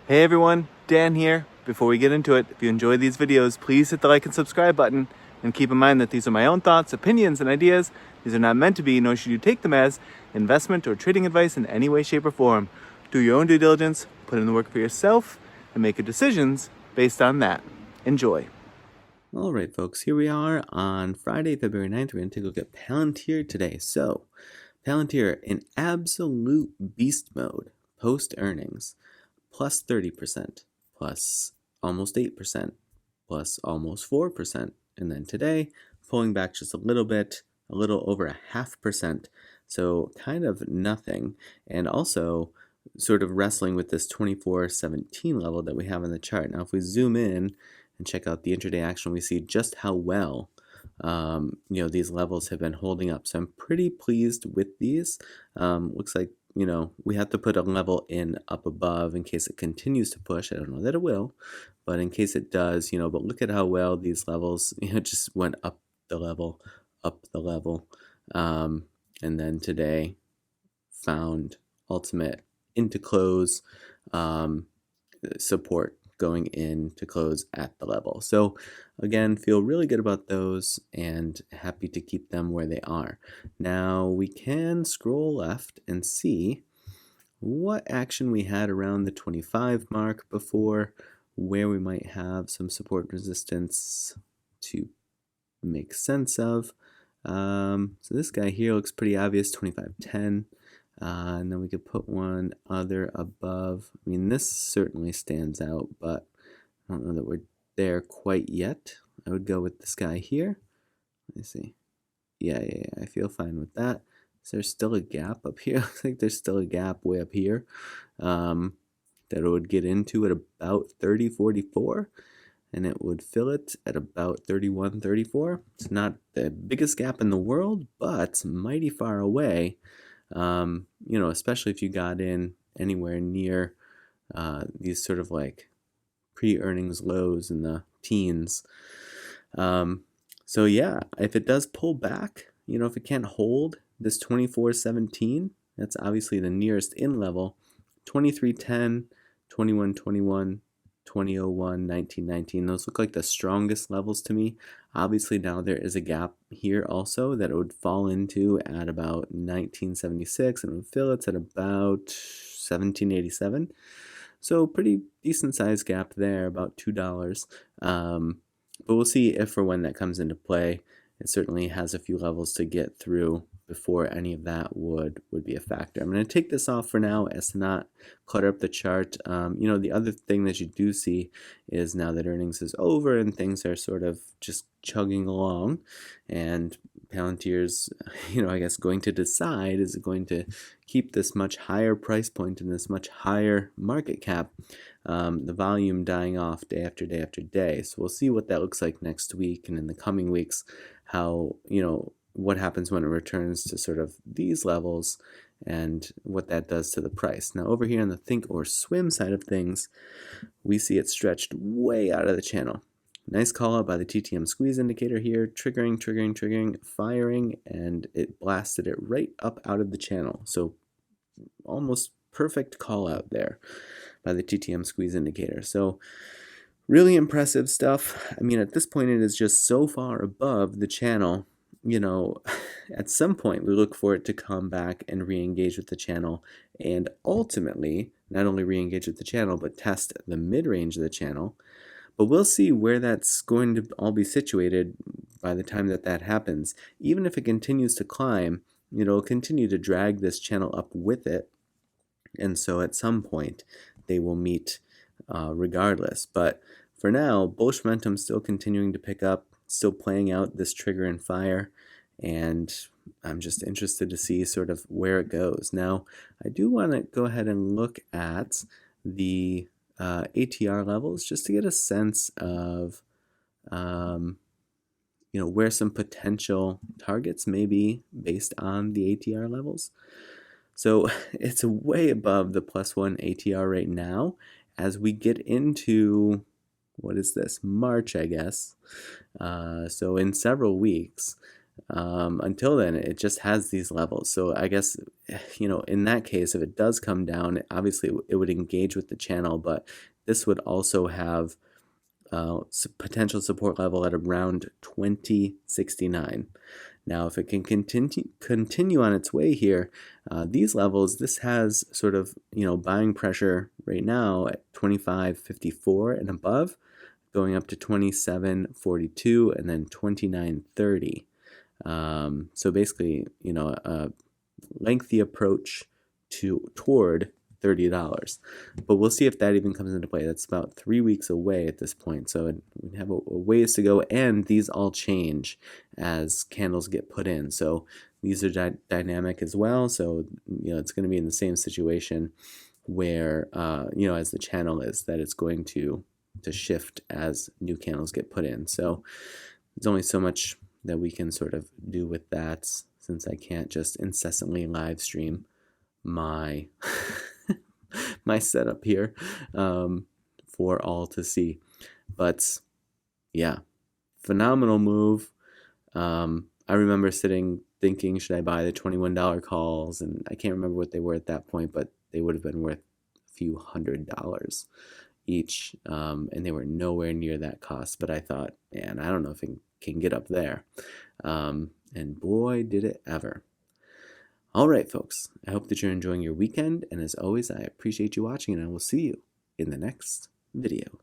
Hey everyone, Dan here. Before we get into it, if you enjoy these videos, please hit the like and subscribe button. And keep in mind that these are my own thoughts, opinions, and ideas. These are not meant to be, nor should you take them as investment or trading advice in any way, shape, or form. Do your own due diligence, put in the work for yourself, and make your decisions based on that. Enjoy. All right, folks, here we are on Friday, February 9th. We're going to take a look at Palantir today. So, Palantir in absolute beast mode, post earnings, plus 30%, plus almost 8%, plus almost 4%. And then today, pulling back just a little bit, a little over 0.5%. So, kind of nothing. And also, sort of wrestling with this 2417 level that we have in the chart. Now, if we zoom in and check out the intraday action, we see just how well these levels have been holding up. So I'm pretty pleased with these. Looks like we have to put a level in up above in case it continues to push. I don't know that it will, but in case it does, but look at how well these levels just went up the level, and then today found ultimate into close support going in to close at the level. So again, feel really good about those and happy to keep them where they are. Now we can scroll left and see what action we had around the 25 mark before, where we might have some support resistance to make sense of. So this guy here looks pretty obvious, 25.10. And then we could put one other above. I mean, this certainly stands out, but I don't know that we're there quite yet. I would go with this guy here. Let me see. Yeah, I feel fine with that. Is there still a gap up here? Looks like there's still a gap way up here that it would get into at about 30.44. And it would fill it at about 31.34. It's not the biggest gap in the world, but mighty far away. Especially if you got in anywhere near these sort of like pre-earnings lows in the teens. So yeah, if it does pull back, if it can't hold this 24.17, that's obviously the nearest in level. 23.10, 21.21, 2001, 1919. Those look like the strongest levels to me. Obviously now there is a gap here also that it would fall into at about 1976 and it would fill it at about 1787. So pretty decent sized gap there, about $2. But we'll see if or when that comes into play. It certainly has a few levels to get through before any of that would be a factor. I'm going to take this off for now as to not clutter up the chart. The other thing that you do see is now that earnings is over and things are sort of just chugging along, and Palantir's, I guess going to decide, is it going to keep this much higher price point and this much higher market cap, the volume dying off day after day after day. So we'll see what that looks like next week and in the coming weeks, how, what happens when it returns to sort of these levels and what that does to the price. Now over here on the think or swim side of things, we see it stretched way out of the channel. Nice call out by the TTM squeeze indicator here, triggering, firing, and it blasted it right up out of the channel. So almost perfect call out there by the TTM squeeze indicator. So really impressive stuff. I mean, at this point it is just so far above the channel. At some point we look for it to come back and re-engage with the channel and ultimately not only re-engage with the channel but test the mid-range of the channel. But we'll see where that's going to all be situated by the time that happens. Even if it continues to climb, it'll continue to drag this channel up with it. And so at some point they will meet regardless. But for now, bullish momentum still continuing to pick up, still playing out this trigger and fire, and I'm just interested to see sort of where it goes. Now, I do want to go ahead and look at the ATR levels just to get a sense of where some potential targets may be based on the ATR levels. So it's way above the +1 ATR right now. As we get into, what is this, March, I guess. So in several weeks, until then, it just has these levels. So I guess, in that case, if it does come down, obviously it would engage with the channel, but this would also have potential support level at around 2069. Now, if it can continue on its way here, these levels, this has sort of, buying pressure right now at 25.54 and above, going up to 27.42 and then 29.30. So basically, a lengthy approach toward $30. But we'll see if that even comes into play. That's about 3 weeks away at this point. So we have a ways to go, and these all change as candles get put in. So these are dynamic as well. So, it's going to be in the same situation where, as the channel is, that it's going to shift as new candles get put in. So there's only so much that we can sort of do with that, since I can't just incessantly live stream my my setup here for all to see. But yeah, phenomenal move. I remember sitting thinking, should I buy the $21 calls? And I can't remember what they were at that point, but they would have been worth a few $100 each, and they were nowhere near that cost. But I thought, man, I don't know if it can get up there. And boy, did it ever. All right, folks, I hope that you're enjoying your weekend, and as always, I appreciate you watching, and I will see you in the next video.